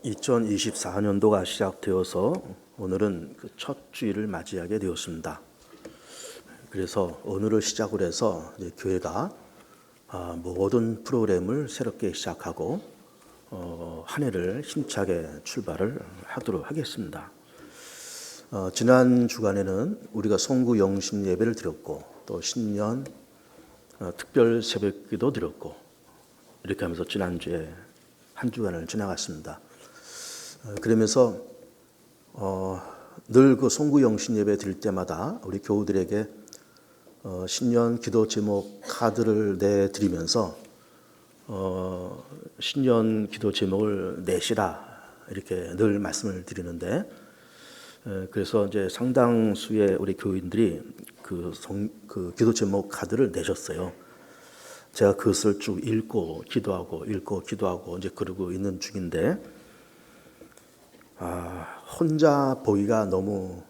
2024년도가 시작되어서 오늘은 그 첫 주일을 맞이하게 되었습니다. 그래서 오늘을 시작으로 해서 이제 교회가 모든 프로그램을 새롭게 시작하고 한 해를 힘차게 출발을 하도록 하겠습니다. 지난 주간에는 우리가 송구 영신 예배를 드렸고 또 신년 특별 새벽기도 드렸고 이렇게 하면서 지난주에 한 주간을 지나갔습니다. 그러면서 늘 그 송구 영신 예배 드릴 때마다 우리 교우들에게 신년 기도 제목 카드를 내드리면서 신년 기도 제목을 내시라 이렇게 늘 말씀을 드리는데, 그래서 이제 상당수의 우리 교인들이 그 기도 제목 카드를 내셨어요. 제가 그것을 쭉 읽고 기도하고 이제 그러고 있는 중인데, 혼자 보기가 너무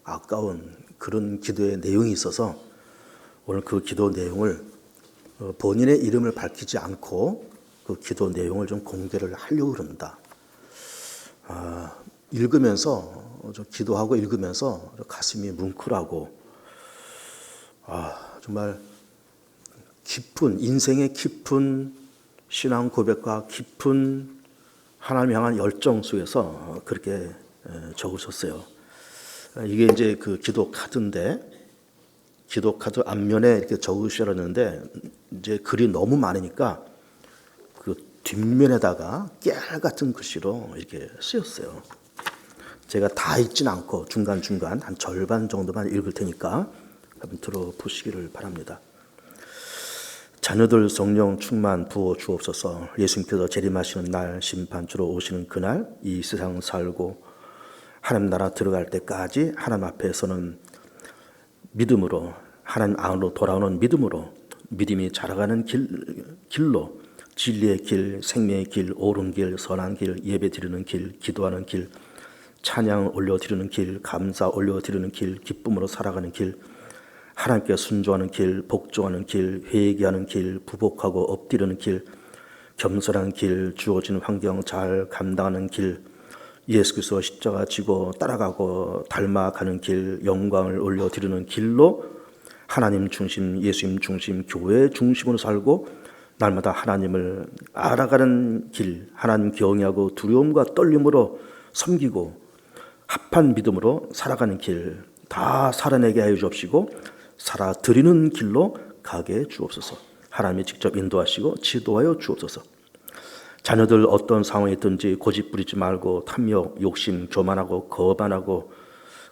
아까운 그런 기도의 내용이 있어서 오늘 그 기도 내용을 본인의 이름을 밝히지 않고 그 기도 내용을 좀 공개를 하려고 합니다. 읽으면서 기도하고 읽으면서 가슴이 뭉클하고 정말 깊은 인생의 깊은 신앙 고백과 깊은 하나님 향한 열정 속에서 그렇게 적으셨어요. 이게 이제 그 기도 카드인데, 기도 카드 앞면에 이렇게 적으셨는데 이제 글이 너무 많으니까 그 뒷면에다가 깨알 같은 글씨로 이렇게 쓰였어요. 제가 다 읽진 않고 중간중간 한 절반 정도만 읽을 테니까 한번 들어보시기를 바랍니다. 자녀들 성령 충만 부어 주옵소서. 예수님께서 재림하시는 날, 심판주로 오시는 그날, 이 세상 살고 하나님 나라 들어갈 때까지 하나님 앞에서는 믿음으로, 하나님 안으로 돌아오는 믿음으로, 믿음이 자라가는 길로, 진리의 길, 생명의 길, 옳은 길, 선한 길, 예배 드리는 길, 기도하는 길, 찬양 올려드리는 길, 감사 올려드리는 길, 기쁨으로 살아가는 길, 하나님께 순종하는 길, 복종하는 길, 회개하는 길, 부복하고 엎드리는 길, 겸손한 길, 주어진 환경 잘 감당하는 길, 예수 그리스도 십자가 지고 따라가고 닮아가는 길, 영광을 올려드리는 길로 하나님 중심, 예수님 중심, 교회 중심으로 살고 날마다 하나님을 알아가는 길, 하나님 경외하고 두려움과 떨림으로 섬기고 합한 믿음으로 살아가는 길 다 살아내게 하여 주옵시고 살아드리는 길로 가게 해 주옵소서. 하나님이 직접 인도하시고 지도하여 주옵소서. 자녀들 어떤 상황이 있든지 고집 부리지 말고 탐욕, 욕심, 교만하고 거반하고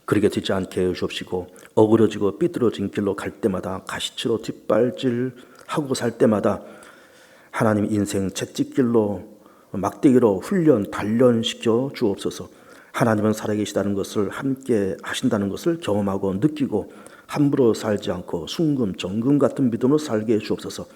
그러게 되지 않게 해 주옵시고, 어그러지고 삐뚤어진 길로 갈 때마다 가시치로 뒷발질하고 살 때마다 하나님 인생 채찍길로 막대기로 훈련, 단련시켜 주옵소서. 하나님은 살아계시다는 것을, 함께 하신다는 것을 경험하고 느끼고 함부로 살지 않고 순금, 정금 같은 믿음으로 살게 해 주옵소서.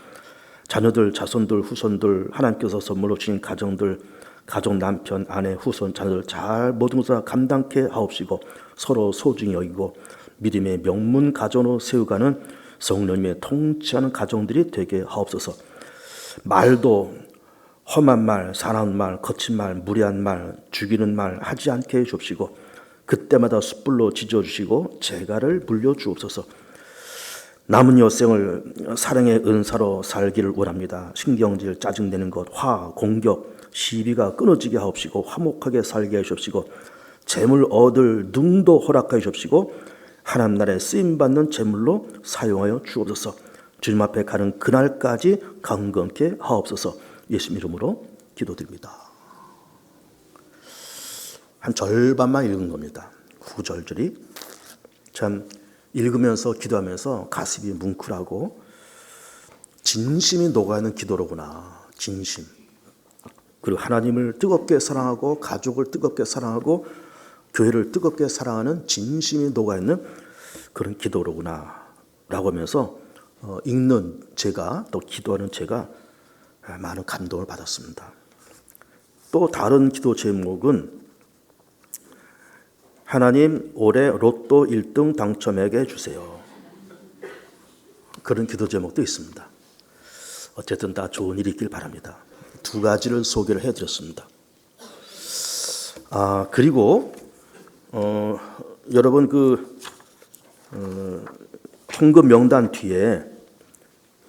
자녀들, 자손들, 후손들, 하나님께서 선물로 주신 가정들, 가족, 남편, 아내, 후손, 자녀들 잘 모든 것을 감당케 하옵시고 서로 소중히 여기고 믿음의 명문 가정으로 세워가는 성령님의 통치하는 가정들이 되게 하옵소서. 말도 험한 말, 사나운 말, 거친 말, 무례한 말, 죽이는 말 하지 않게 해 주옵시고 그때마다 숯불로 지져주시고 재갈을 물려주옵소서. 남은 여생을 사랑의 은사로 살기를 원합니다. 신경질, 짜증내는 것, 화, 공격, 시비가 끊어지게 하옵시고 화목하게 살게 하시옵시고 재물 얻을 능도 허락하여 주옵시고 하나님 나라에 쓰임받는 재물로 사용하여 주옵소서. 주님 앞에 가는 그날까지 강건케 하옵소서. 예수 이름으로 기도드립니다. 한 절반만 읽은 겁니다. 구절들이 참 읽으면서 기도하면서 가슴이 뭉클하고 진심이 녹아있는 기도로구나. 진심. 그리고 하나님을 뜨겁게 사랑하고 가족을 뜨겁게 사랑하고 교회를 뜨겁게 사랑하는 진심이 녹아있는 그런 기도로구나 라고 하면서 읽는 제가, 또 기도하는 제가 많은 감동을 받았습니다. 또 다른 기도 제목은 하나님 올해 로또 1등 당첨하게 해주세요. 그런 기도 제목도 있습니다. 어쨌든 다 좋은 일이 있길 바랍니다. 두 가지를 소개를 해드렸습니다. 그리고 여러분 헌금 명단 뒤에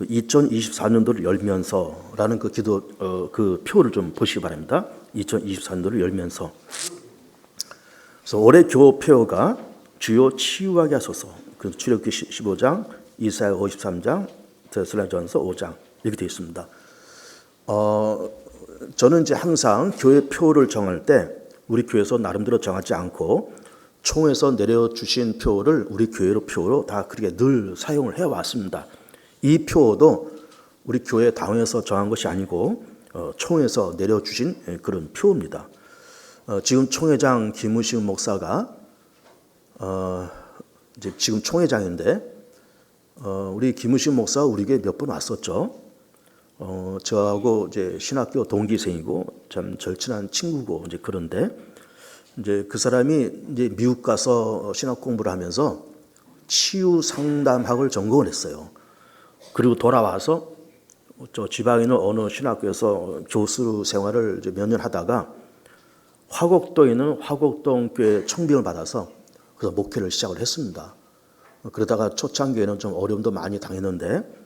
2024년도를 열면서라는 그 기도 그 표를 좀 보시기 바랍니다. 2024년도를 열면서. 그래서 올해 교표가 주요 치유하게 하소서. 그 출애굽기 15장, 이사야 53장, 데살로니가전서 5장 이렇게 되어 있습니다. 저는 이제 항상 교회 표를 정할 때 우리 교회에서 나름대로 정하지 않고 총에서 내려주신 표를 우리 교회로 표로 다 그렇게 늘 사용을 해왔습니다. 이 표도 우리 교회 당회에서 정한 것이 아니고 총에서 내려주신 그런 표입니다. 지금 총회장 김우식 목사가 이제 지금 총회장인데 우리 김우식 목사가 우리 교회 몇 번 왔었죠. 저하고 이제 신학교 동기생이고 참 절친한 친구고 이제 그런데 이제 그 사람이 이제 미국 가서 신학 공부를 하면서 치유 상담학을 전공을 했어요. 그리고 돌아와서 저 지방에 있는 어느 신학교에서 교수 생활을 이제 몇 년 하다가 화곡동에 있는 화곡동 교회 청빙을 받아서 그래서 목회를 시작을 했습니다. 그러다가 초창기에는 좀 어려움도 많이 당했는데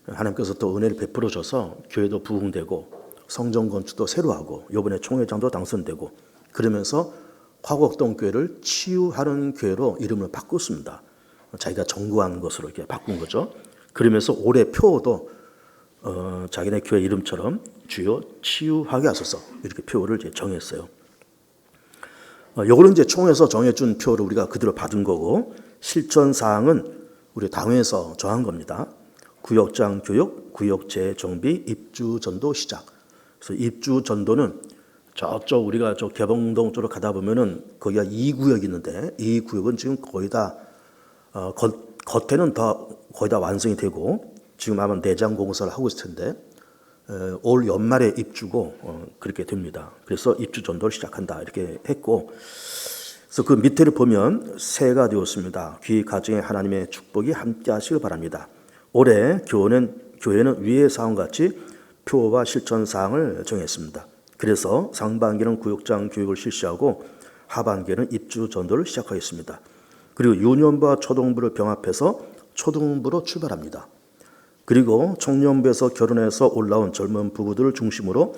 하나님께서 또 은혜를 베풀어 줘서 교회도 부흥되고 성전 건축도 새로 하고 이번에 총회장도 당선되고 그러면서 화곡동 교회를 치유하는 교회로 이름을 바꿨습니다. 자기가 전공한 것으로 이렇게 바꾼 거죠. 그러면서 올해 표도 자기네 교회 이름처럼 주요 치유하게 하소서 이렇게 표를 이제 정했어요. 요거는 이제 총회에서 정해준 표를 우리가 그대로 받은 거고 실천 사항은 우리 당회에서 정한 겁니다. 구역장 교육, 구역 재정비, 입주 전도 시작. 그래서 입주 전도는 저쪽 우리가 저 개봉동 쪽으로 가다 보면은 거기가 2구역이 있는데 이 구역은 지금 거의 다 겉에는 거의 다 완성이 되고 지금 아마 내장 공사를 하고 있을 텐데 올 연말에 입주고 그렇게 됩니다. 그래서 입주 전도를 시작한다 이렇게 했고 그래서 그 밑에를 보면 새해가 되었습니다. 귀 가정에 하나님의 축복이 함께하시길 바랍니다. 올해 교회는 위의 사항과 같이 표와 실천 사항을 정했습니다. 그래서 상반기는 구역장 교육을 실시하고 하반기에는 입주 전도를 시작하겠습니다. 그리고 유년부와 초등부를 병합해서 초등부로 출발합니다. 그리고 청년부에서 결혼해서 올라온 젊은 부부들을 중심으로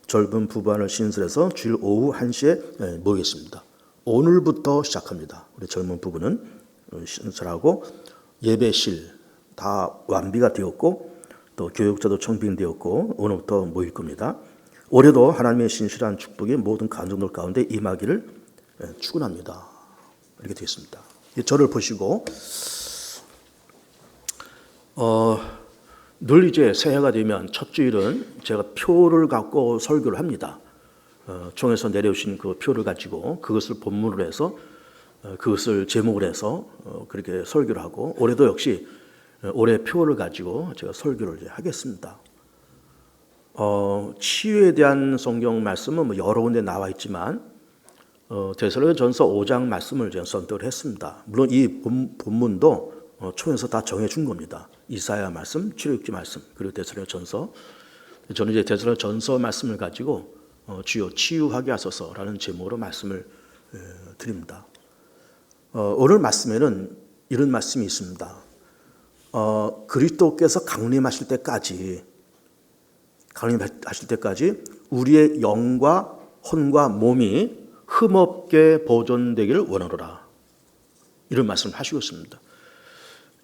젊은 부부안을 신설해서 주일 오후 1시에 모이겠습니다. 오늘부터 시작합니다. 우리 젊은 부부는 신설하고 예배실 다 완비가 되었고 또 교육자도 청빙되었고 오늘부터 모일 겁니다. 올해도 하나님의 신실한 축복이 모든 가정들 가운데 임하기를 축원합니다. 이렇게 되어 있습니다. 저를 보시고 늘 이제 새해가 되면 첫 주일은 제가 표를 갖고 설교를 합니다. 총에서 내려오신 그 표를 가지고 그것을 본문으로 해서 그것을 제목으로 해서 그렇게 설교를 하고 올해도 역시 올해 표를 가지고 제가 설교를 하겠습니다. 치유에 대한 성경 말씀은 뭐 여러 군데 나와 있지만 데살로니가전서 5장 말씀을 제가 선택을 했습니다. 물론 이 본문도 총에서 다 정해준 겁니다. 이사야 말씀, 출애굽기 말씀, 그리고 데살로니가전서. 저는 이제 데살로니가전서 말씀을 가지고 주여 치유하게 하소서라는 제목으로 말씀을 드립니다. 오늘 말씀에는 이런 말씀이 있습니다. 그리스도께서 강림하실 때까지 우리의 영과 혼과 몸이 흠없게 보존되기를 원하노라. 이런 말씀을 하시고 있습니다.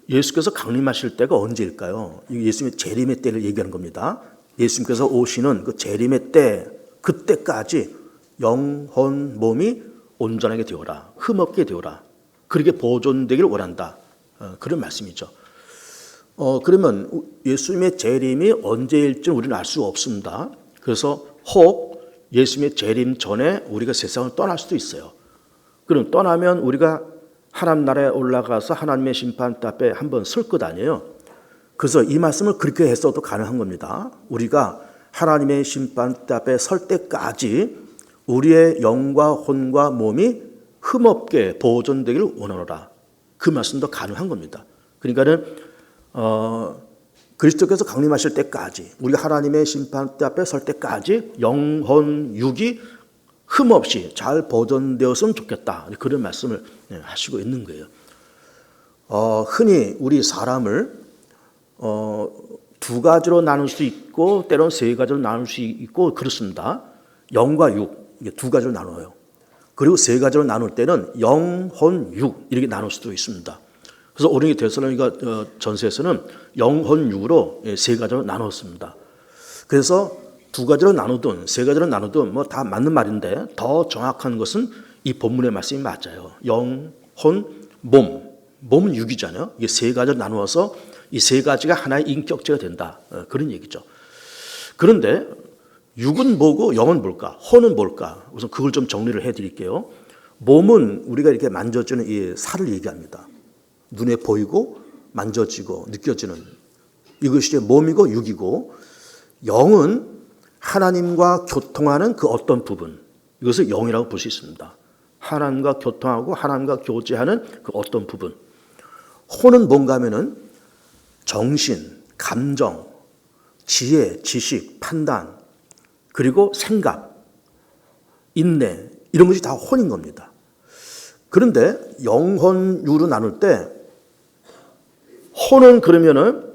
예수께서 강림하실 때가 언제일까요? 예수님의 재림의 때를 얘기하는 겁니다. 예수님께서 오시는 그 재림의 때, 그때까지 영, 혼, 몸이 온전하게 되어라. 흠없게 되어라. 그렇게 보존되기를 원한다. 그런 말씀이죠. 그러면 예수님의 재림이 언제일지는 우리는 알 수가 없습니다. 그래서 혹 예수님의 재림 전에 우리가 세상을 떠날 수도 있어요. 그럼 떠나면 우리가 하나님 나라에 올라가서 하나님의 심판대 앞에 한번 설 것 아니에요. 그래서 이 말씀을 그렇게 했어도 가능한 겁니다. 우리가 하나님의 심판대 앞에 설 때까지 우리의 영과 혼과 몸이 흠없게 보존되기를 원하노라. 그 말씀도 가능한 겁니다. 그러니까는 그리스도께서 강림하실 때까지 우리가 하나님의 심판대 앞에 설 때까지 영혼 육이 흠 없이 잘 보존되었으면 좋겠다. 그런 말씀을 하시고 있는 거예요. 흔히 우리 사람을 두 가지로 나눌 수 있고 때로는 세 가지로 나눌 수 있고 그렇습니다. 영과 육, 이게 두 가지로 나눠요. 그리고 세 가지로 나눌 때는 영, 혼, 육 이렇게 나눌 수도 있습니다. 그래서 오늘 데살로니가 전서에서는 영, 혼, 육으로 세 가지로 나눴습니다. 그래서 두 가지로 나누든 세 가지로 나누든 뭐 다 맞는 말인데 더 정확한 것은 이 본문의 말씀이 맞아요. 영, 혼, 몸. 몸은 육이잖아요. 이게 세 가지로 나누어서 이 세 가지가 하나의 인격체가 된다. 그런 얘기죠. 그런데 육은 뭐고 영은 뭘까? 혼은 뭘까? 우선 그걸 좀 정리를 해드릴게요. 몸은 우리가 이렇게 만져지는 이 살을 얘기합니다. 눈에 보이고 만져지고 느껴지는 이것이 몸이고 육이고, 영은 하나님과 교통하는 그 어떤 부분, 이것을 영이라고 볼 수 있습니다. 하나님과 교통하고 하나님과 교제하는 그 어떤 부분. 혼은 뭔가 하면은 정신, 감정, 지혜, 지식, 판단, 그리고 생각, 인내, 이런 것이 다 혼인 겁니다. 그런데 영혼유로 나눌 때 혼은 그러면은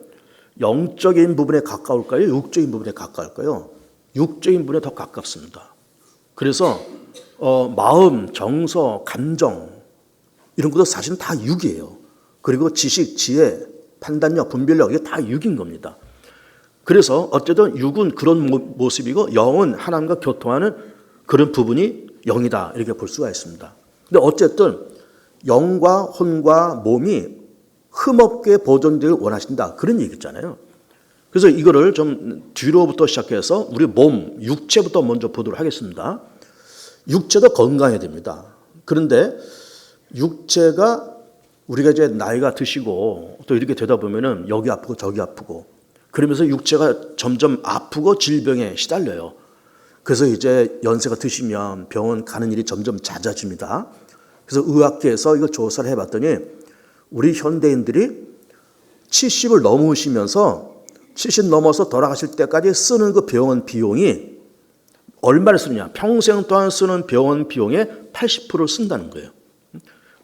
영적인 부분에 가까울까요? 육적인 부분에 가까울까요? 육적인 부분에 더 가깝습니다. 그래서 마음, 정서, 감정 이런 것도 사실은 다 육이에요. 그리고 지식, 지혜, 판단력, 분별력 이게 다 육인 겁니다. 그래서 어쨌든 육은 그런 모습이고 영은 하나님과 교통하는 그런 부분이 영이다 이렇게 볼 수가 있습니다. 근데 어쨌든 영과 혼과 몸이 흠없게 보존되길 원하신다 그런 얘기잖아요. 그래서 이거를 좀 뒤로부터 시작해서 우리 몸, 육체부터 먼저 보도록 하겠습니다. 육체도 건강해야 됩니다. 그런데 육체가 우리가 이제 나이가 드시고 또 이렇게 되다 보면은 여기 아프고 저기 아프고 그러면서 육체가 점점 아프고 질병에 시달려요. 그래서 이제 연세가 드시면 병원 가는 일이 점점 잦아집니다. 그래서 의학계에서 이거 조사를 해봤더니 우리 현대인들이 70을 넘으시면서 70 넘어서 돌아가실 때까지 쓰는 그 병원 비용이 얼마를 쓰느냐. 평생 동안 쓰는 병원 비용의 80%를 쓴다는 거예요.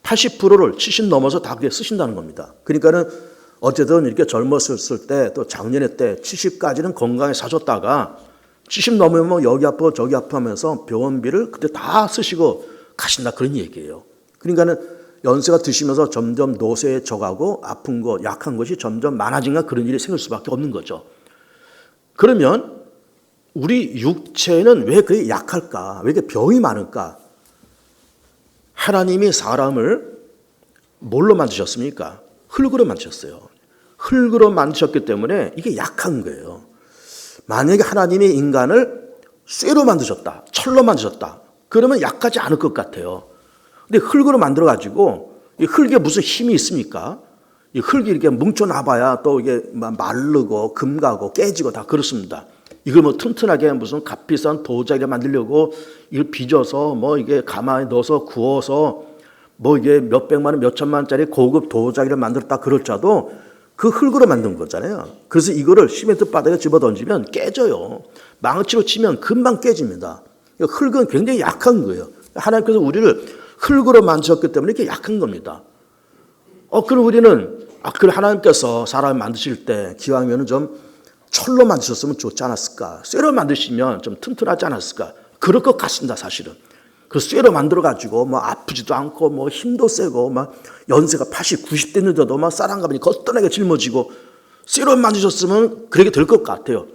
80%를 70 넘어서 다 그게 쓰신다는 겁니다. 그러니까는 어쨌든 이렇게 젊었을 때 또 작년에 때 70까지는 건강에 사줬다가 70 넘으면 뭐 여기 아프고 저기 아프고 하면서 병원비를 그때 다 쓰시고 가신다 그런 얘기예요. 그러니까는 연세가 드시면서 점점 노쇠에 져가고 아픈 거, 약한 것이 점점 많아진가 그런 일이 생길 수밖에 없는 거죠. 그러면 우리 육체는 왜 그렇게 약할까? 왜 이렇게 병이 많을까? 하나님이 사람을 뭘로 만드셨습니까? 흙으로 만드셨어요. 흙으로 만드셨기 때문에 이게 약한 거예요. 만약에 하나님이 인간을 쇠로 만드셨다, 철로 만드셨다, 그러면 약하지 않을 것 같아요. 근데 흙으로 만들어가지고 이 흙에 무슨 힘이 있습니까? 이 흙이 이렇게 뭉쳐놔봐야 또 이게 마르고 금가고 깨지고 다 그렇습니다. 이걸 뭐 튼튼하게 무슨 값비싼 도자기를 만들려고 이걸 빚어서 뭐 이게 가마에 넣어서 구워서 뭐 이게 몇백만 원, 몇천만 원짜리 고급 도자기를 만들었다 그럴지라도 그 흙으로 만든 거잖아요. 그래서 이거를 시멘트 바닥에 집어 던지면 깨져요. 망치로 치면 금방 깨집니다. 흙은 굉장히 약한 거예요. 하나님께서 우리를 흙으로 만드셨기 때문에 이렇게 약한 겁니다. 그럼 우리는 그럼 하나님께서 사람을 만드실 때 기왕이면 좀 철로 만드셨으면 좋지 않았을까? 쇠로 만드시면 좀 튼튼하지 않았을까? 그럴 것 같습니다, 사실은. 그 쇠로 만들어가지고 뭐 아프지도 않고 뭐 힘도 세고 막 연세가 80, 90 됐는데도 막 쌀한가마니 거뜬하게 짊어지고 쇠로 만드셨으면 그렇게 될 것 같아요.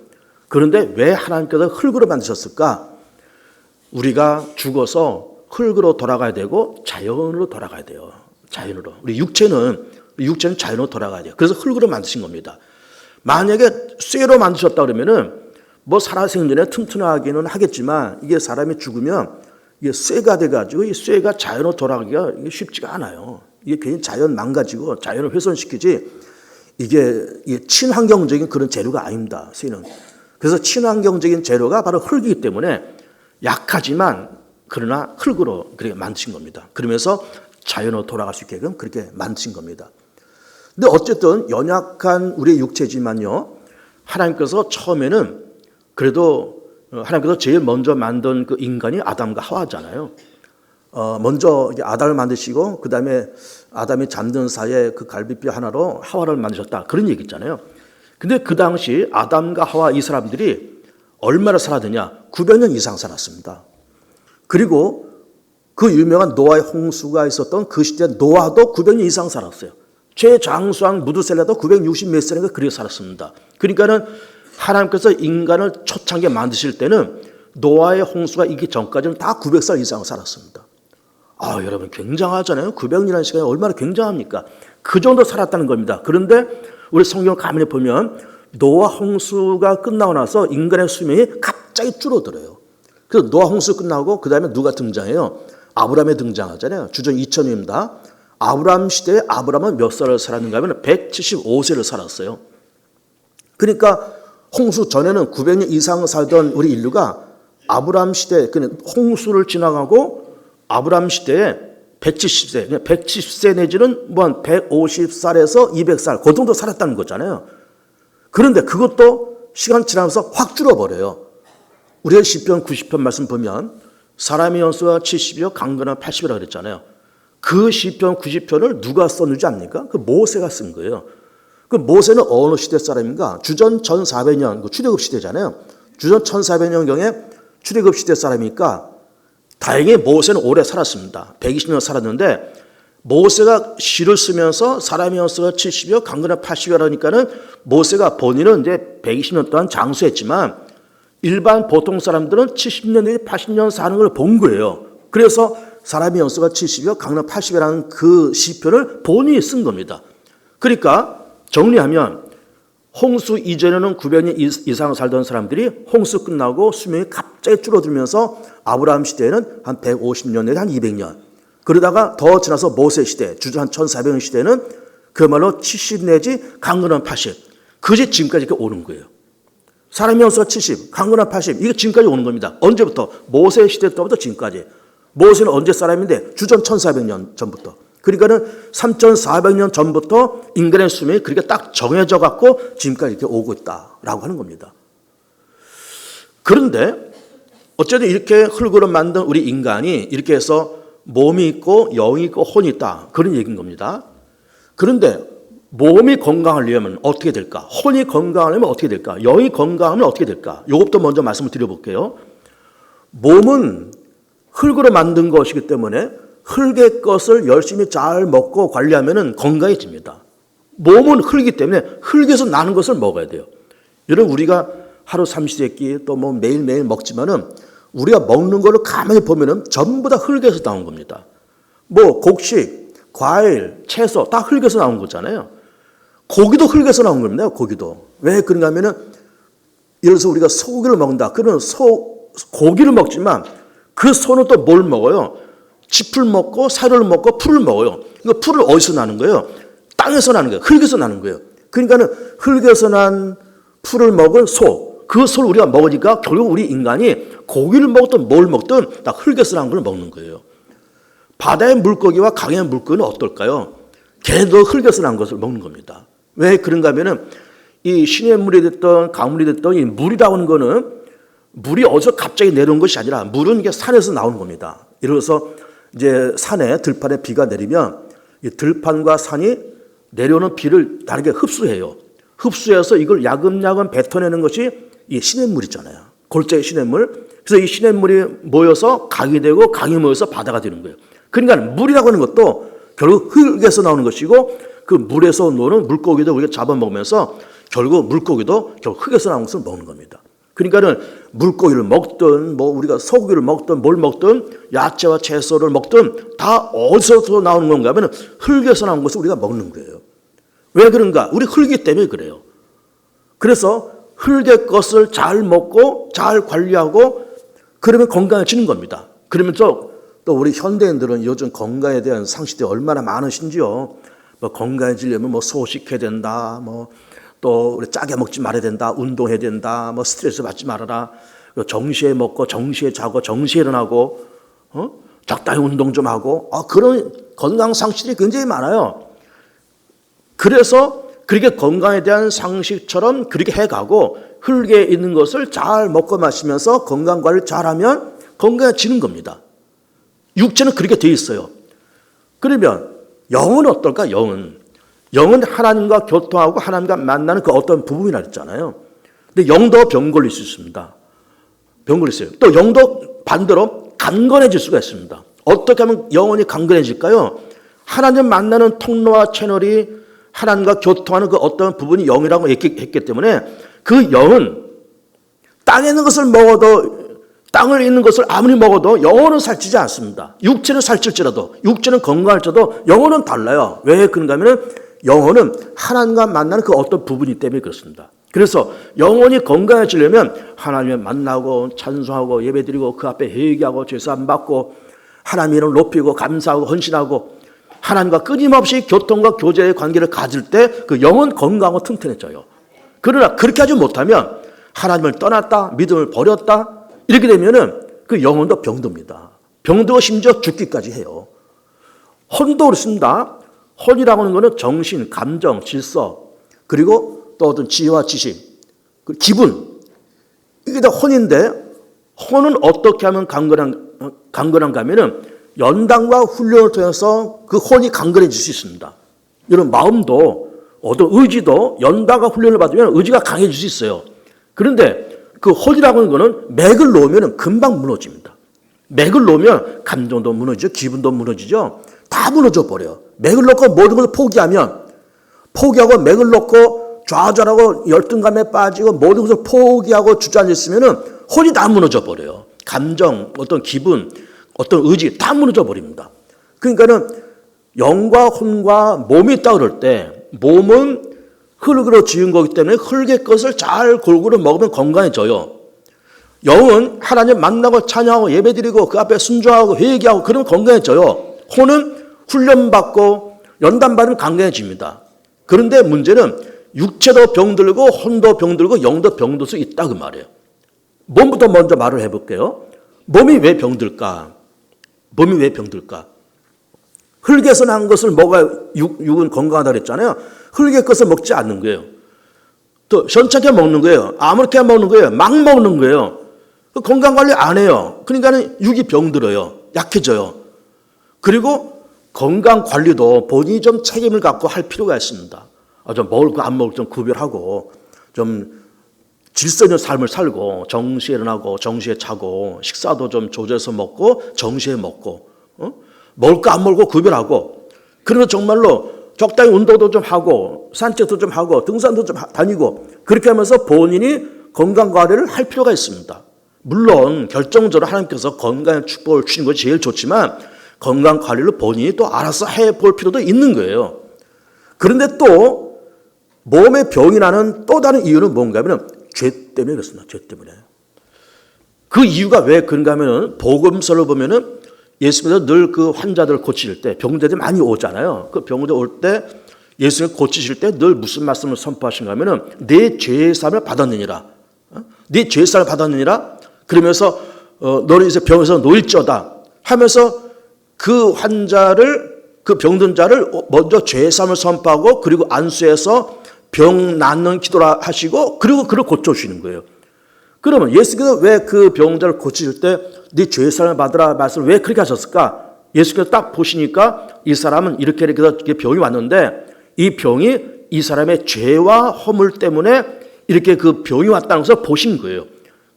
그런데 왜 하나님께서 흙으로 만드셨을까? 우리가 죽어서 흙으로 돌아가야 되고 자연으로 돌아가야 돼요. 자연으로. 우리 육체는 자연으로 돌아가야 돼요. 그래서 흙으로 만드신 겁니다. 만약에 쇠로 만드셨다 그러면은 뭐 살아생전에 튼튼하기는 하겠지만 이게 사람이 죽으면 이게 쇠가 돼가지고 이 쇠가 자연으로 돌아가기가 쉽지가 않아요. 이게 괜히 자연 망가지고 자연을 훼손시키지 이게 친환경적인 그런 재료가 아닙니다. 쇠는. 그래서 친환경적인 재료가 바로 흙이기 때문에 약하지만 그러나 흙으로 그렇게 만드신 겁니다. 그러면서 자연으로 돌아갈 수 있게끔 그렇게 만드신 겁니다. 근데 어쨌든 연약한 우리의 육체지만요, 하나님께서 처음에는 그래도 하나님께서 제일 먼저 만든 그 인간이 아담과 하와잖아요. 먼저 아담을 만드시고 그 다음에 아담이 잠든 사이에 그 갈비뼈 하나로 하와를 만드셨다. 그런 얘기 있잖아요. 근데 그 당시 아담과 하와 이 사람들이 얼마나 살았느냐? 900년 이상 살았습니다. 그리고 그 유명한 노아의 홍수가 있었던 그 시대 노아도 900년 이상 살았어요. 최장수왕 무드셀라도 960 몇 살인가 그렇게 살았습니다. 그러니까는 하나님께서 인간을 초창기에 만드실 때는 노아의 홍수가 있기 전까지는 다 900살 이상 살았습니다. 여러분 굉장하잖아요. 900년이라는 시간이 얼마나 굉장합니까? 그 정도 살았다는 겁니다. 그런데 우리 성경을 가만히 보면 노아 홍수가 끝나고 나서 인간의 수명이 갑자기 줄어들어요. 그래서 노아 홍수 끝나고 그 다음에 누가 등장해요? 아브라함이 등장하잖아요. 주전 2000년입니다. 아브라함 시대에 아브라함은 몇 살을 살았는가 하면 175세를 살았어요. 그러니까 홍수 전에는 900년 이상 살던 우리 인류가 아브라함 시대, 홍수를 지나가고 아브라함 시대에 170세, 170세 내지는 뭐 150살에서 200살, 그 정도 살았다는 거잖아요. 그런데 그것도 시간 지나면서 확 줄어버려요. 우리가 시편 90편 말씀 보면 사람의 연수가 70이요 강건한 80이라고 그랬잖아요. 그 시편 90편을 누가 썼는지 압니까? 그 모세가 쓴 거예요. 그 모세는 어느 시대 사람인가? 주전 1400년, 출애굽 시대잖아요. 주전 1400년경에 출애굽 시대 사람이니까 다행히 모세는 오래 살았습니다. 120년 살았는데 모세가 시를 쓰면서 사람의 연수가 70이요 강건한 80이라니까는 모세가 본인은 이제 120년 동안 장수했지만 일반 보통 사람들은 70년 내지 80년 사는 걸 본 거예요. 그래서 사람의 연수가 70이요 강건한 80이라는 그 시편을 본인이 쓴 겁니다. 그러니까 정리하면 홍수 이전에는 900년 이상 살던 사람들이 홍수 끝나고 수명이 갑자기 줄어들면서 아브라함 시대에는 한 150년 내지 한 200년, 그러다가 더 지나서 모세 시대, 주전 한 1400년 시대는 그야말로 70 내지 강건한 80, 그게 지금까지 이렇게 오는 거예요. 사람의 연수가 70, 강건한 80, 이게 지금까지 오는 겁니다. 언제부터? 모세 시대 때부터 지금까지. 모세는 언제 사람인데? 주전 1400년 전부터. 그러니까는 3400년 전부터 인간의 수명이 그렇게 딱 정해져 갖고 지금까지 이렇게 오고 있다라고 하는 겁니다. 그런데 어쨌든 이렇게 흙으로 만든 우리 인간이 이렇게 해서 몸이 있고 영이 있고 혼이 있다, 그런 얘기인 겁니다. 그런데 몸이 건강하려면 어떻게 될까? 혼이 건강하려면 어떻게 될까? 영이 건강하면 어떻게 될까? 이것부터 먼저 말씀을 드려볼게요. 몸은 흙으로 만든 것이기 때문에 흙의 것을 열심히 잘 먹고 관리하면 건강해집니다. 몸은 흙이기 때문에 흙에서 나는 것을 먹어야 돼요. 여러분, 우리가 하루 삼시세끼 또 뭐 매일매일 먹지만은 우리가 먹는 거를 가만히 보면은 전부 다 흙에서 나온 겁니다. 뭐 곡식, 과일, 채소 다 흙에서 나온 거잖아요. 고기도 흙에서 나온 겁니다. 고기도. 왜 그런가 하면은 예를 들어서 우리가 소고기를 먹는다. 그러면 고기를 먹지만 그 소는 또 뭘 먹어요? 짚을 먹고 사료를 먹고 풀을 먹어요. 그 풀을 어디서 나는 거예요? 땅에서 나는 거예요. 흙에서 나는 거예요. 그러니까는 흙에서 난 풀을 먹은 소, 그 소를 우리가 먹으니까 결국 우리 인간이 고기를 먹든 뭘 먹든 다 흙에서 난 걸 먹는 거예요. 바다의 물고기와 강의 물고기는 어떨까요? 걔도 흙에서 난 것을 먹는 겁니다. 왜 그런가 하면은 이 시냇물이 됐던 강물이 됐던 이 물이라고 하는 거는 물이 어디서 갑자기 내려온 것이 아니라 물은 이게 산에서 나오는 겁니다. 예를 들어서 이제 산에 들판에 비가 내리면 이 들판과 산이 내려오는 비를 다르게 흡수해요. 흡수해서 이걸 야금야금 뱉어내는 것이 이 시냇물이잖아요. 골짜기 시냇물. 그래서 이 시냇물이 모여서 강이 되고 강이 모여서 바다가 되는 거예요. 그러니까 물이라고 하는 것도 결국 흙에서 나오는 것이고 그 물에서 노는 물고기도 우리가 잡아먹으면서 결국 물고기도 결국 흙에서 나온 것을 먹는 겁니다. 그러니까는 물고기를 먹든 뭐 우리가 소고기를 먹든 뭘 먹든 야채와 채소를 먹든 다 어디서 나오는 건가 하면 흙에서 나온 것을 우리가 먹는 거예요. 왜 그런가? 우리 흙이기 때문에 그래요. 그래서 흙의 것을 잘 먹고 잘 관리하고 그러면 건강해지는 겁니다. 그러면서 또 우리 현대인들은 요즘 건강에 대한 상식들이 얼마나 많으신지요. 뭐 건강해지려면 뭐 소식해야 된다, 뭐 또 우리 짜게 먹지 말아야 된다, 운동해야 된다, 뭐 스트레스 받지 말아라, 정시에 먹고 정시에 자고 정시에 일어나고 적당히 운동 좀 하고 그런 건강 상식들이 굉장히 많아요. 그래서 그렇게 건강에 대한 상식처럼 그렇게 해가고 흙에 있는 것을 잘 먹고 마시면서 건강관리를 잘하면 건강해지는 겁니다. 육체는 그렇게 돼 있어요. 그러면 영은 어떨까? 영은 하나님과 교통하고 하나님과 만나는 그 어떤 부분이라 했잖아요. 근데 영도 병 걸릴 수 있습니다. 병 걸릴 수 있어요. 또 영도 반대로 강건해질 수가 있습니다. 어떻게 하면 영혼이 강건해질까요? 하나님 만나는 통로와 채널이 하나님과 교통하는 그 어떤 부분이 영이라고 했기 때문에 그 영은 땅에 있는 것을 먹어도, 땅을 있는 것을 아무리 먹어도 영혼은 살찌지 않습니다. 육체는 살찔지라도, 육체는 건강할지라도 영혼은 달라요. 왜 그런가 하면 영혼은 하나님과 만나는 그 어떤 부분이 때문에 그렇습니다. 그래서 영혼이 건강해지려면 하나님을 만나고 찬송하고 예배드리고 그 앞에 회개하고 제사함 받고 하나님 이름을 높이고 감사하고 헌신하고 하나님과 끊임없이 교통과 교제의 관계를 가질 때 그 영은 건강하고 튼튼해져요. 그러나 그렇게 하지 못하면 하나님을 떠났다, 믿음을 버렸다, 이렇게 되면은 그 영혼도 병듭니다. 병들고 심지어 죽기까지 해요. 혼도 그렇습니다. 혼이라고 하는 것은 정신, 감정, 질서, 그리고 또 어떤 지혜와 지식, 기분, 이게 다 혼인데, 혼은 어떻게 하면 강건한가 하면은 연단과 훈련을 통해서 그 혼이 강건해질 수 있습니다. 여러분, 마음도 어떤 의지도 연단과 훈련을 받으면 의지가 강해질 수 있어요. 그런데 그 혼이라고 하는 것은 맥을 놓으면 금방 무너집니다. 맥을 놓으면 감정도 무너지죠. 기분도 무너지죠. 다 무너져 버려요. 맥을 놓고 모든 것을 포기하고 맥을 놓고 좌절하고 열등감에 빠지고 모든 것을 포기하고 주저앉았으면 혼이 다 무너져 버려요. 감정, 어떤 기분, 어떤 의지 다 무너져 버립니다. 그러니까는 영과 혼과 몸이 있다 그럴 때 몸은 흙으로 지은 거기 때문에 흙의 것을 잘 골고루 먹으면 건강해져요. 영은 하나님 만나고 찬양하고 예배드리고 그 앞에 순종하고 회개하고 그러면 건강해져요. 혼은 훈련받고 연단받으면 건강해집니다. 그런데 문제는 육체도 병들고 혼도 병들고 영도 병들 수 있다 그 말이에요. 몸부터 먼저 말을 해볼게요. 몸이 왜 병들까? 몸이 왜 병들까? 흙에서 난 것을 먹어야 육은 건강하다고 그랬잖아요. 흙의 것을 먹지 않는 거예요. 또 현찮게 먹는 거예요. 아무렇게 먹는 거예요. 막 먹는 거예요. 건강관리 안 해요. 그러니까 육이 병들어요. 약해져요. 그리고 건강관리도 본인이 좀 책임을 갖고 할 필요가 있습니다. 좀 먹을 거 안 먹을 거 좀 구별하고 좀 질서 있는 삶을 살고 정시에 일어나고 정시에 자고 식사도 좀 조절해서 먹고 정시에 먹고 먹을 거 안 먹고 구별하고 그러면 정말로 적당히 운동도 좀 하고 산책도 좀 하고 등산도 좀 다니고 그렇게 하면서 본인이 건강관리를 할 필요가 있습니다. 물론 결정적으로 하나님께서 건강의 축복을 주시는 것이 제일 좋지만 건강관리를 본인이 또 알아서 해볼 필요도 있는 거예요. 그런데 또 몸에 병이 나는 또 다른 이유는 뭔가 하면 죄 때문에 그렇습니다. 죄 때문에. 그 이유가 왜 그런가 하면 복음서를 보면은 예수님께서 늘 그 환자들을 고치실 때 병자들이 많이 오잖아요. 그 병자 올 때 예수님 고치실 때 늘 무슨 말씀을 선포하신가 하면은 내 죄의 사함을 받았느니라. 네 죄의 사함을 받았느니라. 그러면서 너는 이제 병에서 놓일지어다 하면서 그 환자를 그 병든 자를 먼저 죄의 사함을 선포하고 그리고 안수해서 병 낫는 기도를 하시고 그리고 그를 고쳐주시는 거예요. 그러면 예수께서 왜 그 병자를 고치실 때 네 죄의 사함을 받으라 말씀을 왜 그렇게 하셨을까? 예수께서 딱 보시니까 이 사람은 이렇게 병이 왔는데 이 병이 이 사람의 죄와 허물 때문에 이렇게 그 병이 왔다는 것을 보신 거예요.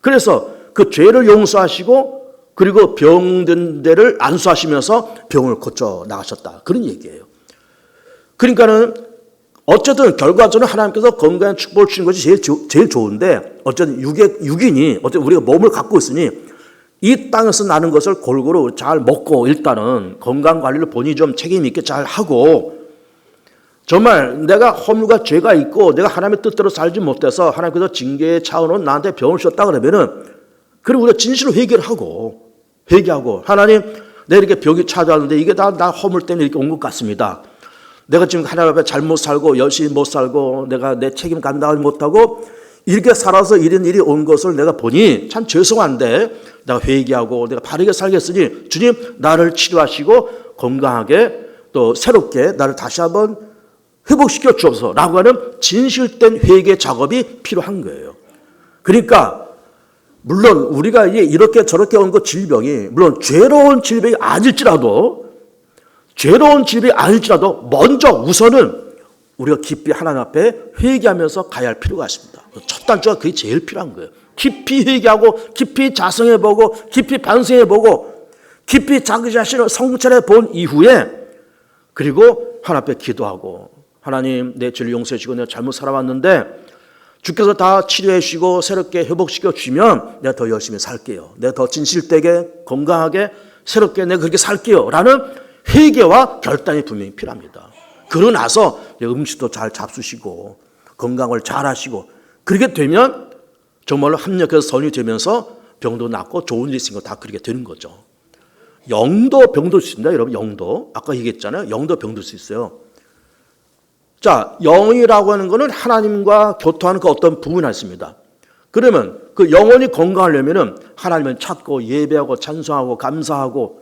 그래서 그 죄를 용서하시고 그리고 병든 데를 안수하시면서 병을 고쳐 나가셨다. 그런 얘기예요. 그러니까는 어쨌든 결과적으로 하나님께서 건강한 축복을 주시는 것이 제일 좋은데 어쨌든 육인이 어쨌든 우리가 몸을 갖고 있으니 이 땅에서 나는 것을 골고루 잘 먹고 일단은 건강관리를 본인이 좀 책임 있게 잘 하고 정말 내가 허물과 죄가 있고 내가 하나님의 뜻대로 살지 못해서 하나님께서 징계의 차원으로 나한테 병을 주셨다 그러면은 그럼 우리가 진실로 회개하고 하나님 내가 이렇게 병이 찾아왔는데 이게 다 나 허물 때문에 이렇게 온 것 같습니다. 내가 지금 하나님 앞에 잘못 살고 열심히 못 살고 내가 내 책임 감당하지 못하고 이렇게 살아서 이런 일이 온 것을 내가 보니 참 죄송한데 내가 회개하고 내가 바르게 살겠으니 주님 나를 치료하시고 건강하게 또 새롭게 나를 다시 한번 회복시켜 주옵소서라고 하는 진실된 회개 작업이 필요한 거예요. 그러니까 물론 우리가 이렇게 저렇게 온 그 질병이 물론 죄로운 질병이 아닐지라도 먼저 우선은 우리가 깊이 하나님 앞에 회개하면서 가야 할 필요가 있습니다. 첫 단추가 그게 제일 필요한 거예요. 깊이 회개하고 깊이 자성해보고 깊이 반성해보고 깊이 자기 자신을 성찰해 본 이후에 그리고 하나님 앞에 기도하고 하나님 내 죄를 용서해 주시고 내가 잘못 살아왔는데 주께서 다 치료해 주시고 새롭게 회복시켜 주시면 내가 더 열심히 살게요. 내가 더 진실되게 건강하게 새롭게 내가 그렇게 살게요. 라는 회개와 결단이 분명히 필요합니다. 그러고 나서 음식도 잘 잡수시고 건강을 잘 하시고 그렇게 되면 정말로 합력해서 선이 되면서 병도 낫고 좋은 일이 있으니까 다 그렇게 되는 거죠. 영도 병들 수 있습니다. 여러분 영도. 아까 얘기했잖아요. 영도 병들 수 있어요. 자, 영이라고 하는 것은 하나님과 교토하는 그 어떤 부분이 있습니다. 그러면 그 영혼이 건강하려면 하나님을 찾고 예배하고 찬송하고 감사하고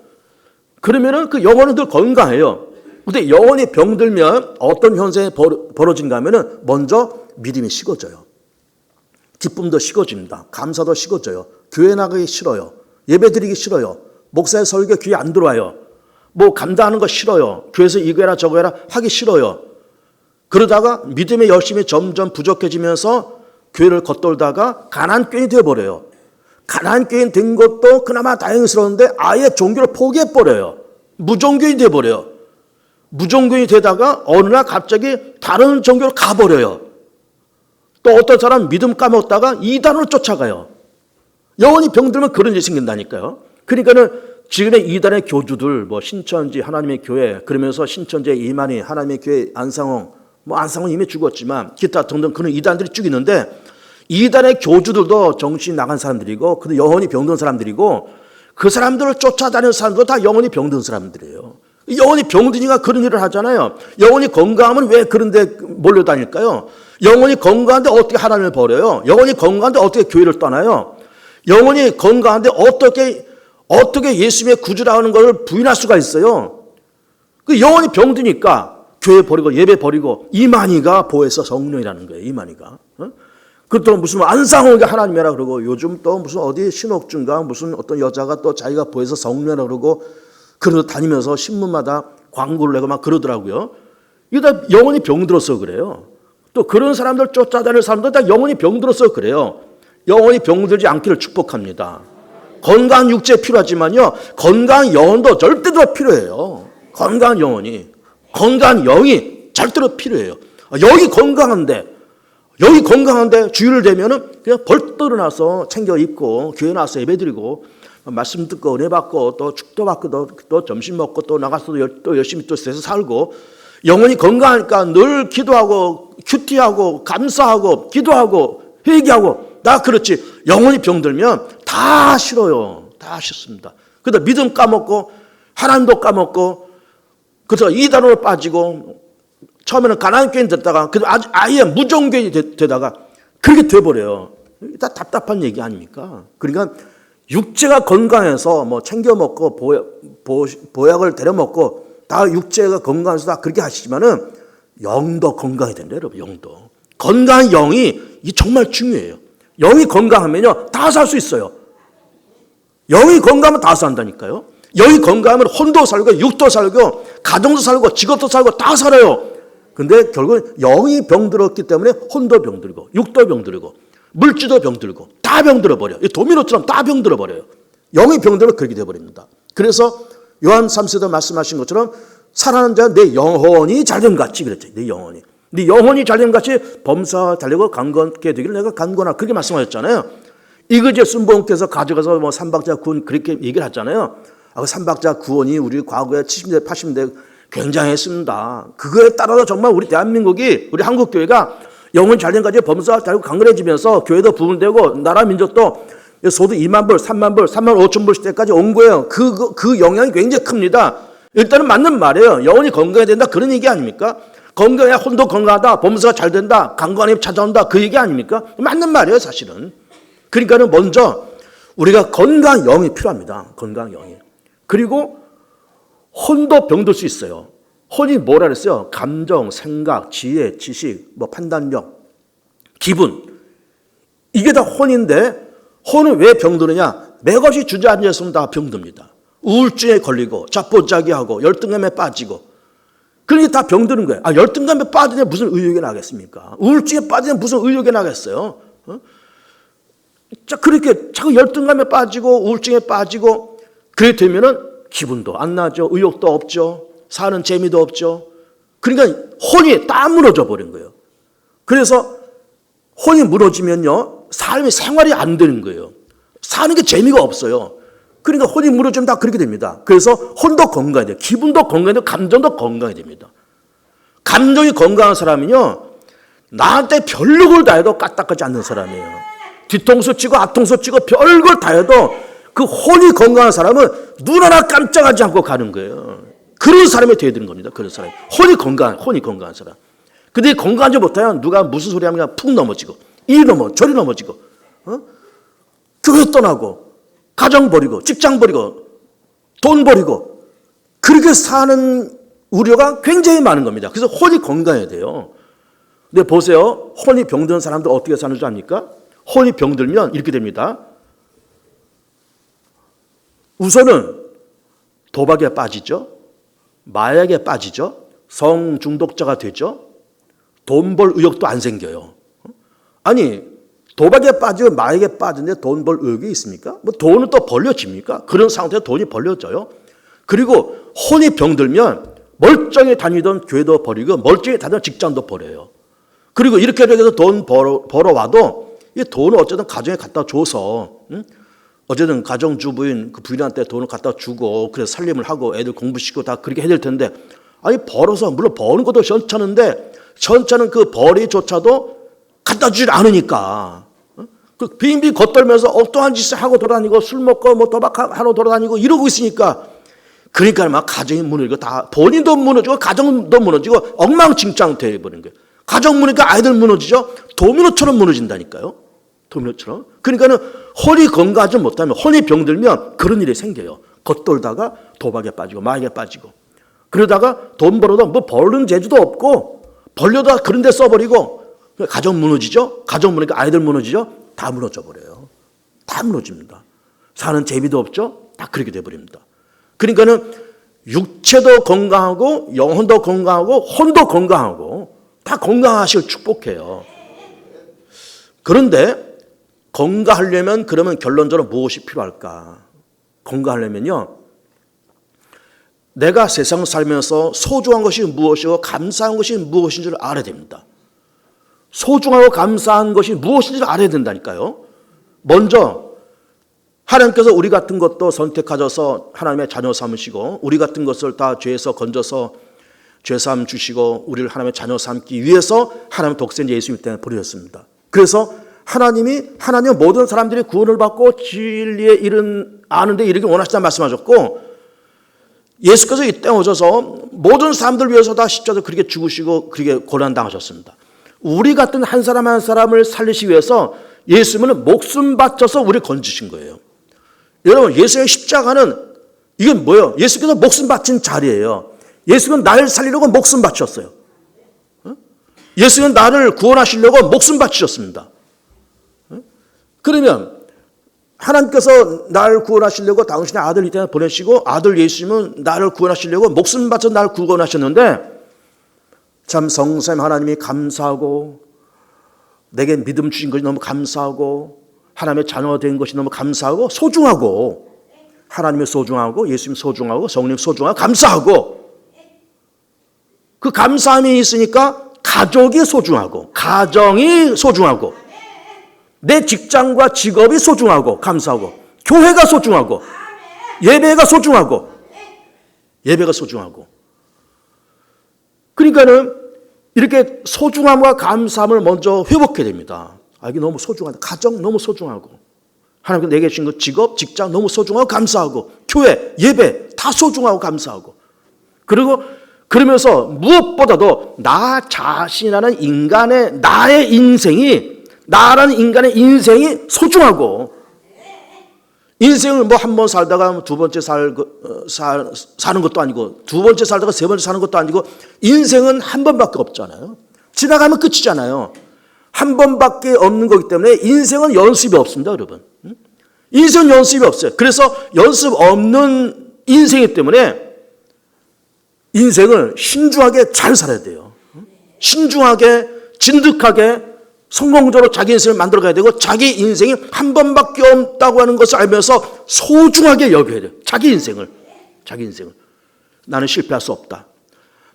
그러면은 그 영혼은 늘 건강해요. 근데 영혼이 병들면 어떤 현상이 벌어진가 하면은 먼저 믿음이 식어져요. 기쁨도 식어집니다. 감사도 식어져요. 교회 나가기 싫어요. 예배 드리기 싫어요. 목사의 설교 귀에 안 들어와요. 뭐 감당하는 거 싫어요. 교회에서 이거 해라 저거 해라 하기 싫어요. 그러다가 믿음의 열심이 점점 부족해지면서 교회를 겉돌다가 가난교인이 되어버려요. 가난교인 된 것도 그나마 다행스러운데 아예 종교를 포기해버려요. 무종교인이 되어버려요. 무종교인이 되다가 어느 날 갑자기 다른 종교로 가버려요. 또 어떤 사람 믿음 까먹다가 이단으로 쫓아가요. 영혼이 병들면 그런 일이 생긴다니까요. 그러니까는 지금의 이단의 교주들, 뭐 신천지 하나님의 교회 그러면서 신천지의 이만희 하나님의 교회 안상홍 뭐 안상홍 이미 죽었지만 기타 등등 그런 이단들이 쭉 있는데 이단의 교주들도 정신이 나간 사람들이고 그 영혼이 병든 사람들이고 그 사람들을 쫓아다니는 사람들도 다 영혼이 병든 사람들이에요. 영혼이 병드니까 그런 일을 하잖아요. 영혼이 건강하면 왜 그런 데 몰려다닐까요? 영혼이 건강한데 어떻게 하나님을 버려요? 영혼이 건강한데 어떻게 교회를 떠나요? 영혼이 건강한데 어떻게 예수님의 구주라는 걸 부인할 수가 있어요? 그 영혼이 병드니까 교회 버리고 예배 버리고 이만희가 보혜사 성령이라는 거예요. 이만희가. 그렇다고 무슨 안상홍이 하나님이라 그러고 요즘 또 무슨 어디 신옥준가 무슨 어떤 여자가 또 자기가 보혜사 성령이라 그러고 그러고 다니면서 신문마다 광고를 내고 막 그러더라고요. 이게 다 영혼이 병들어서 그래요. 또 그런 사람들 쫓아다닐 사람들 다 영혼이 병들어서 그래요. 영혼이 병들지 않기를 축복합니다. 건강한 육체 필요하지만요. 건강한 영혼도 절대로 필요해요. 건강한 영혼이. 건강한 영이 절대로 필요해요. 여기 건강한데 주일을 되면은 그냥 벌떡 일어나서 챙겨 입고 교회 나와서 예배 드리고 말씀 듣고 은혜 받고 또 축도 받고 또 점심 먹고 또 나가서 또 열심히 또 세서 살고 영혼이 건강하니까 늘 기도하고 큐티하고 감사하고 기도하고 회개하고 나 그렇지 영혼이 병들면 다 싫어요. 다 싫습니다. 그러다 믿음 까먹고 하나님도 까먹고 그래서 이단으로 빠지고 처음에는 가난교인 됐다가 아예 무종교인이 되다가 그렇게 돼버려요. 다 답답한 얘기 아닙니까? 그러니까 육체가 건강해서 뭐 챙겨 먹고 보약을 데려 먹고 다 육체가 건강해서 다 그렇게 하시지만은 영도 건강해야 된다, 여러분. 영도 건강한 영이 정말 중요해요. 영이 건강하면요 다 살 수 있어요. 영이 건강하면 다 산다니까요. 영이 건강하면 혼도 살고 육도 살고 가정도 살고 직업도 살고 다 살아요. 근데 결국은 영이 병들었기 때문에 혼도 병들고 육도 병들고 물질도 병들고 다 병들어버려요. 도미노처럼 다 병들어버려요. 영이 병들면 그렇게 돼버립니다. 그래서 요한 3세도 말씀하신 것처럼 살아난 자 내 영혼이 잘됨 같이 그랬죠. 내 영혼이. 네 영혼이 잘됨 같이 범사가 달리고 강건하게 되기를 내가 강건하다. 그렇게 말씀하셨잖아요. 이거제 순봉께서 가져가서 뭐 삼박자 구원 그렇게 얘기를 하잖아요. 그 삼박자 구원이 우리 과거에 70대 80대 굉장했습니다. 그거에 따라서 정말 우리 대한민국이 우리 한국교회가 영혼 잘된 가지 범사가 달리고 강건해지면서 교회도 부흥되고 나라 민족도 소득 2만 불, 3만 불, 3만 5천 불 시대까지 온 거예요. 그 영향이 굉장히 큽니다. 일단은 맞는 말이에요. 영혼이 건강해야 된다 그런 얘기 아닙니까? 건강해야 혼도 건강하다, 범사가 잘 된다, 강건함이 찾아온다 그 얘기 아닙니까? 맞는 말이에요 사실은. 그러니까는 먼저 우리가 건강한 영이 필요합니다. 건강한 영이. 그리고 혼도 병들 수 있어요. 혼이 뭐라 그랬어요? 감정, 생각, 지혜, 지식, 뭐 판단력, 기분. 이게 다 혼인데 혼은 왜 병드느냐? 맥없이 주저앉아있으면 다 병듭니다. 우울증에 걸리고 자포자기하고 열등감에 빠지고 그러니 다 병드는 거예요. 열등감에 빠지면 무슨 의욕이 나겠습니까? 우울증에 빠지면 무슨 의욕이 나겠어요? 자, 그렇게 자꾸 열등감에 빠지고 우울증에 빠지고 그렇게 되면은 기분도 안 나죠. 의욕도 없죠. 사는 재미도 없죠. 그러니까 혼이 다 무너져 버린 거예요. 그래서 혼이 무너지면요, 삶의 생활이 안 되는 거예요. 사는 게 재미가 없어요. 그러니까 혼이 무너지면 다 그렇게 됩니다. 그래서 혼도 건강해야 돼요. 기분도 건강해야 돼요. 감정도 건강해야 됩니다. 감정이 건강한 사람은요, 나한테 별걸 다 해도 까딱하지 않는 사람이에요. 뒤통수 치고 앞통수 치고 별걸 다 해도 그 혼이 건강한 사람은 눈 하나 깜짝하지 않고 가는 거예요. 그런 사람이 되어야 되는 겁니다. 그런 사람. 혼이 건강한 사람. 근데 건강하지 못하면 누가 무슨 소리 하면 그냥 푹 넘어지고, 이리 저리 넘어지고, 교회 떠나고, 가정 버리고, 직장 버리고, 돈 버리고, 그렇게 사는 우려가 굉장히 많은 겁니다. 그래서 혼이 건강해야 돼요. 근데 보세요. 혼이 병든 사람들 어떻게 사는 줄 압니까? 혼이 병들면 이렇게 됩니다. 우선은 도박에 빠지죠. 마약에 빠지죠. 성중독자가 되죠. 돈 벌 의욕도 안 생겨요. 아니, 도박에 빠지고 마약에 빠지는데 돈 벌 의욕이 있습니까? 뭐 돈은 또 벌려집니까? 그런 상태에서 돈이 벌려져요. 그리고 혼이 병들면 멀쩡히 다니던 교회도 버리고 멀쩡히 다니던 직장도 버려요. 그리고 이렇게 해서 돈 벌어와도 이 돈을 어쨌든 가정에 갖다 줘서 어쨌든 가정주부인 그 부인한테 돈을 갖다 주고 그래서 살림을 하고 애들 공부시키고 다 그렇게 해야 될 텐데 아니 벌어서 물론 버는 것도 시원찮은데 시원찮은 그 벌이조차도 갖다 주지 않으니까 그 빙빙 겉돌면서 엉뚱한 짓을 하고 돌아다니고 술 먹고 뭐 도박하러 돌아다니고 이러고 있으니까 그러니까 막 가정이 무너지고 다 본인도 무너지고 가정도 무너지고 엉망진창 되어버린 거예요. 가정 무너지니까 아이들 무너지죠. 도미노처럼 무너진다니까요. 도미노처럼. 그러니까는 혼이 건강하지 못하면 혼이 병들면 그런 일이 생겨요. 겉돌다가 도박에 빠지고 마약에 빠지고 그러다가 돈 벌어도 뭐 버는 재주도 없고 벌려다 그런 데 써버리고 가정 무너지죠. 가정 무너지니까 아이들 무너지죠. 다 무너져 버려요. 다 무너집니다. 사는 재미도 없죠. 다 그렇게 돼버립니다. 그러니까는 육체도 건강하고 영혼도 건강하고 혼도 건강하고 다 건강하시길 축복해요. 그런데 건강하려면 그러면 결론적으로 무엇이 필요할까? 건강하려면요. 내가 세상 살면서 소중한 것이 무엇이고 감사한 것이 무엇인지를 알아야 됩니다. 소중하고 감사한 것이 무엇인지를 알아야 된다니까요. 먼저 하나님께서 우리 같은 것도 선택하셔서 하나님의 자녀 삼으시고 우리 같은 것을 다 죄에서 건져서 죄사함 주시고 우리를 하나님의 자녀 삼기 위해서 하나님 독생자 예수님 때문에 보내셨습니다. 그래서 하나님은 모든 사람들이 구원을 받고 진리에 아는데 이르기 원하시다 말씀하셨고 예수께서 이 땅에 오셔서 모든 사람들 위해서 다 십자가에 그렇게 죽으시고 그렇게 고난당하셨습니다. 우리 같은 한 사람 한 사람을 살리시기 위해서 예수님은 목숨 바쳐서 우리를 건지신 거예요. 여러분 예수의 십자가는 이게 뭐예요? 예수께서 목숨 바친 자리예요. 예수는 나를 살리려고 목숨 바쳤어요. 예수는 나를 구원하시려고 목숨 바치셨습니다. 그러면 하나님께서 나를 구원하시려고 당신의 아들 이 땅에 보내시고 아들 예수님은 나를 구원하시려고 목숨 바쳐 나를 구원하셨는데 참 성삼 하나님이 감사하고 내게 믿음 주신 것이 너무 감사하고 하나님의 자녀가 된 것이 너무 감사하고 소중하고 하나님이 소중하고 예수님 소중하고 성령 소중하고 감사하고 그 감사함이 있으니까 가족이 소중하고 가정이 소중하고 내 직장과 직업이 소중하고 감사하고 교회가 소중하고 예배가 소중하고 그러니까는 이렇게 소중함과 감사함을 먼저 회복해야 됩니다. 이게 너무 소중하다. 가정 너무 소중하고 하나님께 내게 주신 것 직업, 직장 너무 소중하고 감사하고 교회, 예배 다 소중하고 감사하고 그리고 그러면서 무엇보다도 나 자신이라는 인간의 나의 인생이 나라는 인간의 인생이 소중하고 인생을 뭐 한 번 살다가 두 번째 사는 것도 아니고 두 번째 살다가 세 번째 사는 것도 아니고 인생은 한 번밖에 없잖아요. 지나가면 끝이잖아요. 한 번밖에 없는 거기 때문에 인생은 연습이 없습니다, 여러분. 인생은 연습이 없어요. 그래서 연습 없는 인생이기 때문에 인생을 신중하게 잘 살아야 돼요. 신중하게, 진득하게, 성공적으로 자기 인생을 만들어가야 되고, 자기 인생이 한 번밖에 없다고 하는 것을 알면서 소중하게 여겨야 돼요. 자기 인생을. 나는 실패할 수 없다.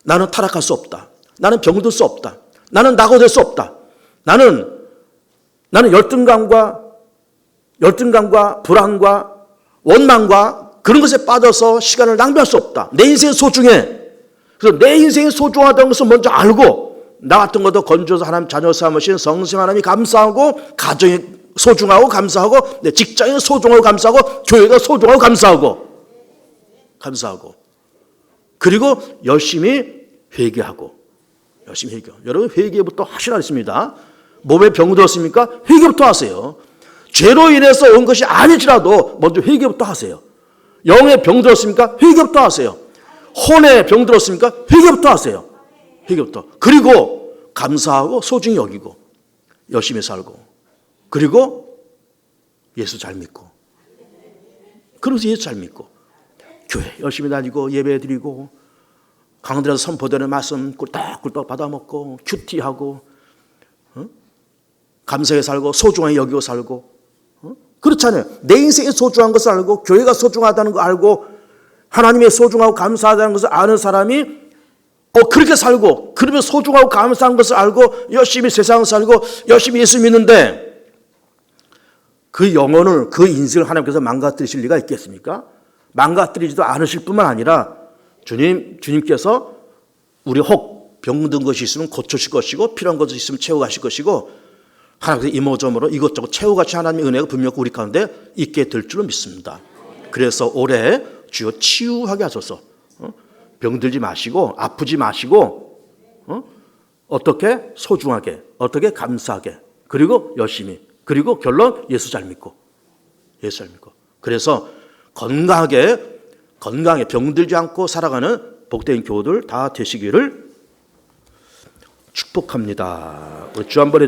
나는 타락할 수 없다. 나는 병들 수 없다. 나는 낙오될 수 없다. 나는 열등감과 불안과 원망과 그런 것에 빠져서 시간을 낭비할 수 없다. 내 인생이 소중해. 그래서 내 인생이 소중하다는 것을 먼저 알고, 나 같은 것도 건져서 하나님 자녀 삼으신 성심 하나님이 감사하고, 가정이 소중하고 감사하고, 내 직장이 소중하고 감사하고, 교회가 소중하고 감사하고, 그리고 열심히 회개하고. 여러분, 회개부터 하시라 했습니다. 몸에 병 들었습니까? 회개부터 하세요. 죄로 인해서 온 것이 아니지라도 먼저 회개부터 하세요. 영에 병 들었습니까? 회개부터 하세요. 혼에 병 들었습니까? 회개부터 하세요. 회개부터. 그리고 감사하고 소중히 여기고 열심히 살고, 그리고 예수 잘 믿고, 그래서 예수 잘 믿고 교회 열심히 다니고 예배 드리고 강들에서 선포되는 말씀 꿀떡꿀떡 받아먹고 큐티하고, 감사하게 살고 소중하게 여기고 살고, 그렇잖아요. 내 인생이 소중한 것을 알고, 교회가 소중하다는 거 알고, 하나님의 소중하고 감사하다는 것을 아는 사람이 그렇게 살고, 그러면 소중하고 감사한 것을 알고 열심히 세상 살고 열심히 예수 믿는데, 그 영혼을, 그 인생을 하나님께서 망가뜨리실 리가 있겠습니까? 망가뜨리지도 않으실 뿐만 아니라 주님께서 우리 혹 병든 것이 있으면 고쳐실 것이고, 필요한 것이 있으면 채워가실 것이고, 하나님께서 이모저모로 이것저것 채워가시 하나님의 은혜가 분명히 우리 가운데 있게 될 줄로 믿습니다. 그래서 올해 주여 치유하게 하소서. 병들지 마시고, 아프지 마시고, 어떻게 소중하게, 어떻게 감사하게, 그리고 열심히, 그리고 결론 예수 잘 믿고. 그래서 건강하게 병들지 않고 살아가는 복된 교우들 다 되시기를 축복합니다. 우리 주 한번 해주고